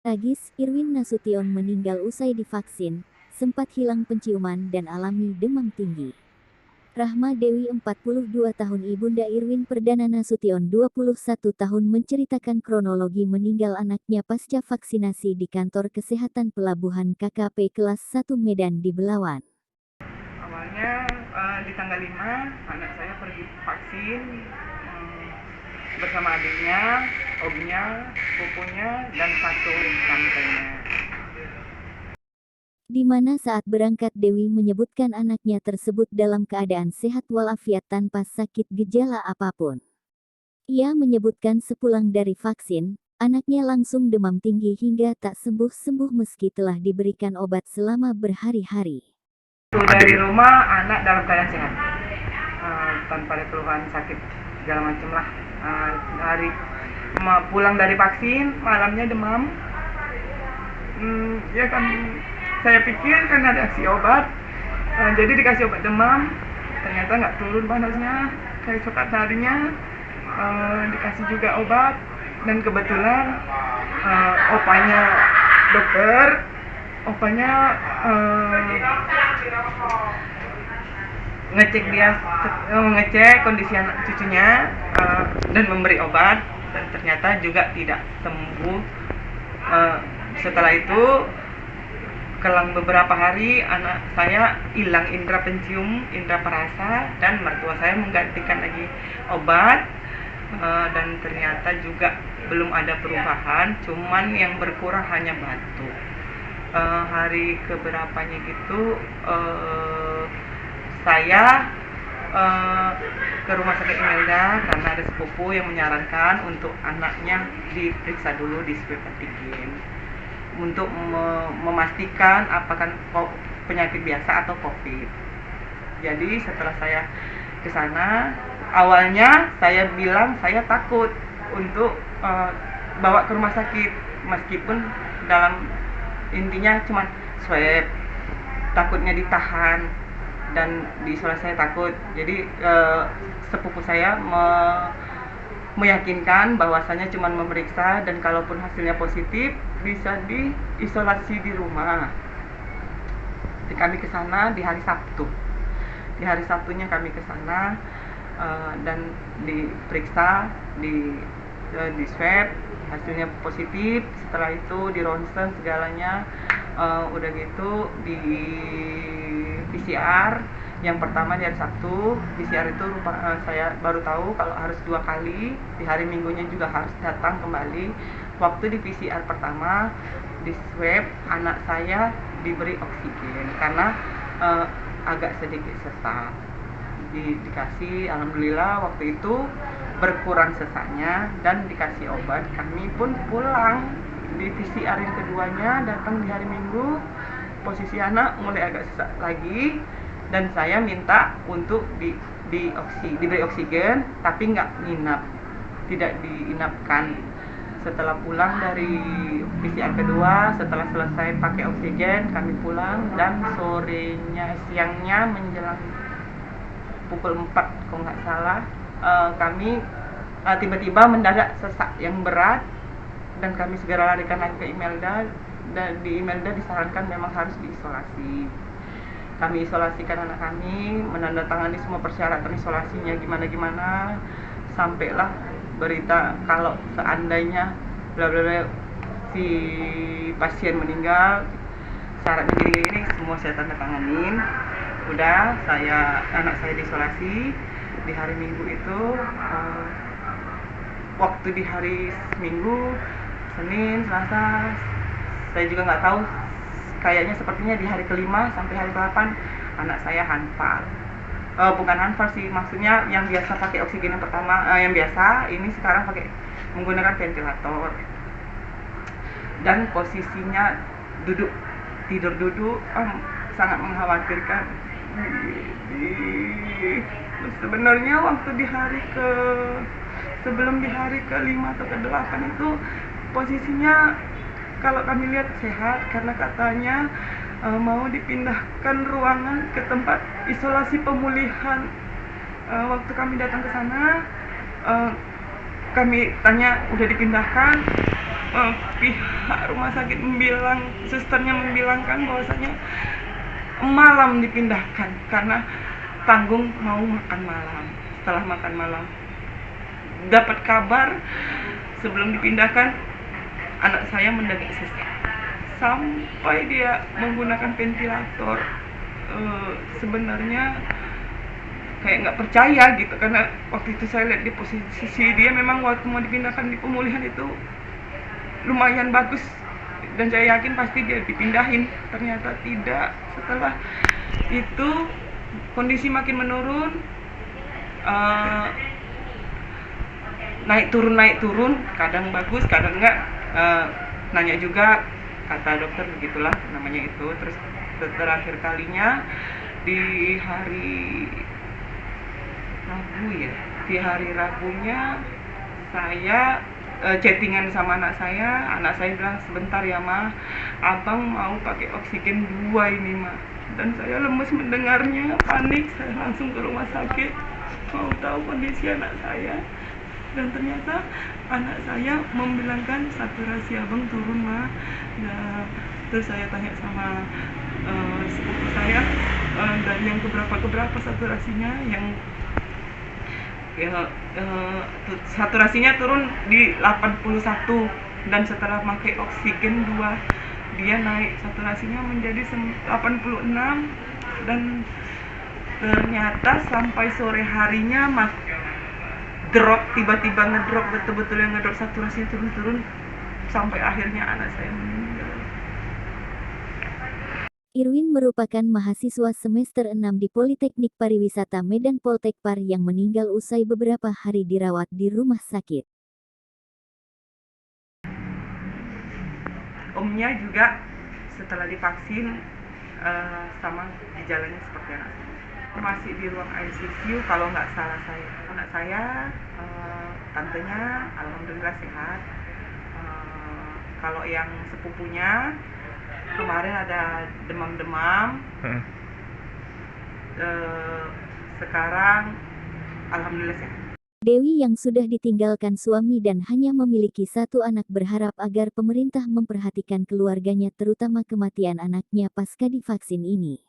Tragis, Irwin Nasution meninggal usai divaksin, sempat hilang penciuman dan alami demam tinggi. Rahma Dewi 42 tahun ibunda Irwin Perdana Nasution 21 tahun menceritakan kronologi meninggal anaknya pasca vaksinasi di kantor kesehatan pelabuhan KKP kelas 1 Medan di Belawan. Awalnya di tanggal 5 anak saya pergi vaksin bersama adiknya, omnya, pupunya, dan satu tantenya. Di mana saat berangkat Dewi menyebutkan anaknya tersebut dalam keadaan sehat walafiat tanpa sakit gejala apapun. Ia menyebutkan sepulang dari vaksin, anaknya langsung demam tinggi hingga tak sembuh-sembuh meski telah diberikan obat selama berhari-hari. Dari rumah anak dalam keadaan sehat, tanpa ada keluhan sakit segala macam lah. Pulang dari vaksin malamnya demam. Ya kan, saya pikir kan ada aksi obat, jadi dikasih obat demam, ternyata nggak turun panasnya, kayak coklat harinya. Dikasih juga obat, dan kebetulan opanya dokter, opanya ngecek kondisi anak cucunya dan memberi obat, dan ternyata juga tidak sembuh. Setelah itu kelang beberapa hari anak saya hilang indera pencium, indera perasa, dan mertua saya menggantikan lagi obat, dan ternyata juga belum ada perubahan, cuman yang berkurang hanya batuk. Hari keberapanya gitu saya ke rumah sakit Imelda karena ada sepupu yang menyarankan untuk anaknya diperiksa dulu di swab antigen untuk memastikan apakah penyakit biasa atau COVID. Jadi setelah saya ke sana, awalnya saya bilang saya takut untuk bawa ke rumah sakit, meskipun dalam intinya cuma swab, takutnya ditahan dan diisolasi, saya takut. Jadi sepupu saya meyakinkan bahwasanya cuma memeriksa, dan kalaupun hasilnya positif bisa diisolasi di rumah. Jadi kami ke sana di hari Sabtu. Di hari Sabtunya kami ke sana dan diperiksa, di swab, hasilnya positif. Setelah itu di ronsen segalanya, udah gitu di PCR. Yang pertama di hari Sabtu, PCR itu saya baru tahu kalau harus 2 kali, di hari Minggunya juga harus datang kembali. Waktu di PCR pertama, di swab, anak saya diberi oksigen karena agak sedikit sesak. Dikasih, alhamdulillah waktu itu berkurang sesaknya dan dikasih obat. Kami pun pulang. Di PCR yang keduanya datang di hari Minggu, posisi anak mulai agak sesak lagi, dan saya minta untuk diberi oksigen, tapi nggak nginap, tidak diinapkan. Setelah pulang dari PCR kedua, setelah selesai pakai oksigen, kami pulang, dan siangnya menjelang pukul 4 kalau nggak salah, kami tiba-tiba mendadak sesak yang berat, dan kami segera larikan lagi ke Imelda, dan di Imelda disarankan memang harus diisolasi. Kami isolasikan anak kami, menandatangani semua persyaratan isolasinya gimana-gimana, sampailah berita kalau seandainya bla bla bla si pasien meninggal, syaratnya gini-gini, semua saya tanda tanganin. Udah, anak saya diisolasi di hari Minggu itu. Waktu di hari Minggu, Senin, Selasa, saya juga nggak tahu, kayaknya sepertinya di hari kelima sampai hari ke-8 anak saya hanfal. Bukan hanfal sih, maksudnya yang biasa pakai oksigen yang pertama, yang biasa, ini sekarang pakai menggunakan ventilator. Dan posisinya tidur duduk, sangat mengkhawatirkan. Sebenarnya waktu sebelum di hari ke-5 atau ke-8 itu posisinya kalau kami lihat sehat, karena katanya mau dipindahkan ruangan ke tempat isolasi pemulihan. Waktu kami datang ke sana, kami tanya udah dipindahkan, pihak rumah sakit susternya membilangkan bahwasanya malam dipindahkan karena tanggung mau makan malam. Setelah makan malam dapat kabar sebelum dipindahkan anak saya mendadak sesak sampai dia menggunakan ventilator. Sebenarnya kayak nggak percaya gitu, karena waktu itu saya lihat di posisi dia memang waktu mau dipindahkan di pemulihan itu lumayan bagus dan saya yakin pasti dia dipindahin. Ternyata tidak. Setelah itu kondisi makin menurun, naik turun, kadang bagus kadang enggak. Nanya juga, kata dokter begitulah namanya itu. Terus terakhir kalinya di hari Rabu ya, di hari Rabunya saya chattingan sama anak saya bilang, sebentar ya Ma, abang mau pakai oksigen 2 ini Ma. Dan saya lemes mendengarnya, panik, saya langsung ke rumah sakit mau tahu kondisi anak saya. Dan ternyata anak saya membilangkan saturasi abang turun Ma. Nah, terus saya tanya sama sepupu saya, dan yang keberapa saturasinya, yang saturasinya turun di 81, dan setelah pakai oksigen 2 dia naik saturasinya menjadi 86, dan ternyata sampai sore harinya drop, tiba-tiba ngedrop, betul-betul yang ngedrop, saturasinya turun sampai akhirnya anak saya meninggal. Irwin merupakan mahasiswa semester 6 di Politeknik Pariwisata Medan Poltekpar yang meninggal usai beberapa hari dirawat di rumah sakit. Omnya juga setelah divaksin sama gejalanya seperti anak saya. Masih di ruang ICU kalau nggak salah saya. Anak saya, tantenya alhamdulillah sehat. Kalau yang sepupunya kemarin ada demam-demam, sekarang alhamdulillah sehat. Dewi yang sudah ditinggalkan suami dan hanya memiliki 1 anak berharap agar pemerintah memperhatikan keluarganya, terutama kematian anaknya pasca divaksin ini.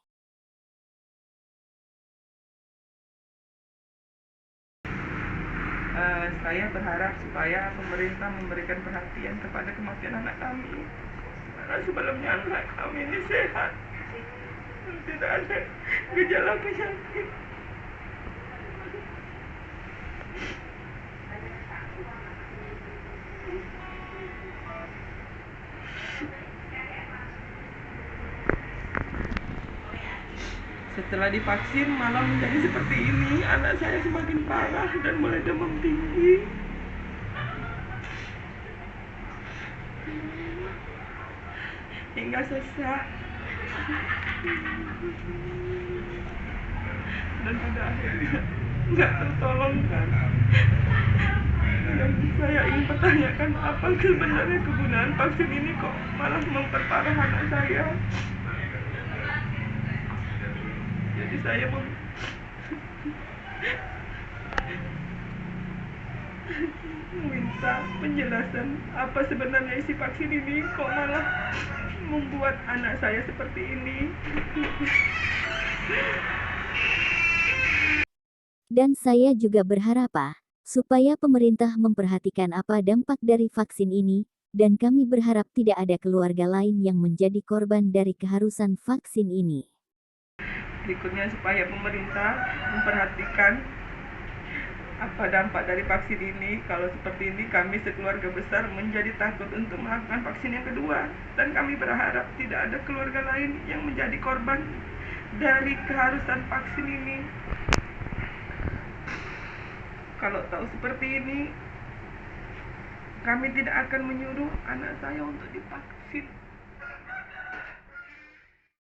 Saya berharap supaya pemerintah memberikan perhatian kepada kematian anak kami. Karena sebelumnya anak kami ini sehat, tidak ada gejala penyakit. Setelah divaksin malah menjadi seperti ini. Anak saya semakin parah dan mulai demam tinggi. Hingga sesak. Dan pada akhirnya nggak tertolongkan. Dan saya ingin pertanyakan, apa sebenarnya kegunaan vaksin ini kok malah memperparah anak saya. Jadi saya meminta penjelasan apa sebenarnya isi vaksin ini kok malah membuat anak saya seperti ini. Dan saya juga berharap supaya pemerintah memperhatikan apa dampak dari vaksin ini, dan kami berharap tidak ada keluarga lain yang menjadi korban dari keharusan vaksin ini. Berikutnya, supaya pemerintah memperhatikan apa dampak dari vaksin ini. Kalau seperti ini, kami sekeluarga besar menjadi takut untuk melakukan vaksin yang kedua. Dan kami berharap tidak ada keluarga lain yang menjadi korban dari keharusan vaksin ini. Kalau tahu seperti ini, kami tidak akan menyuruh anak saya untuk divaksin.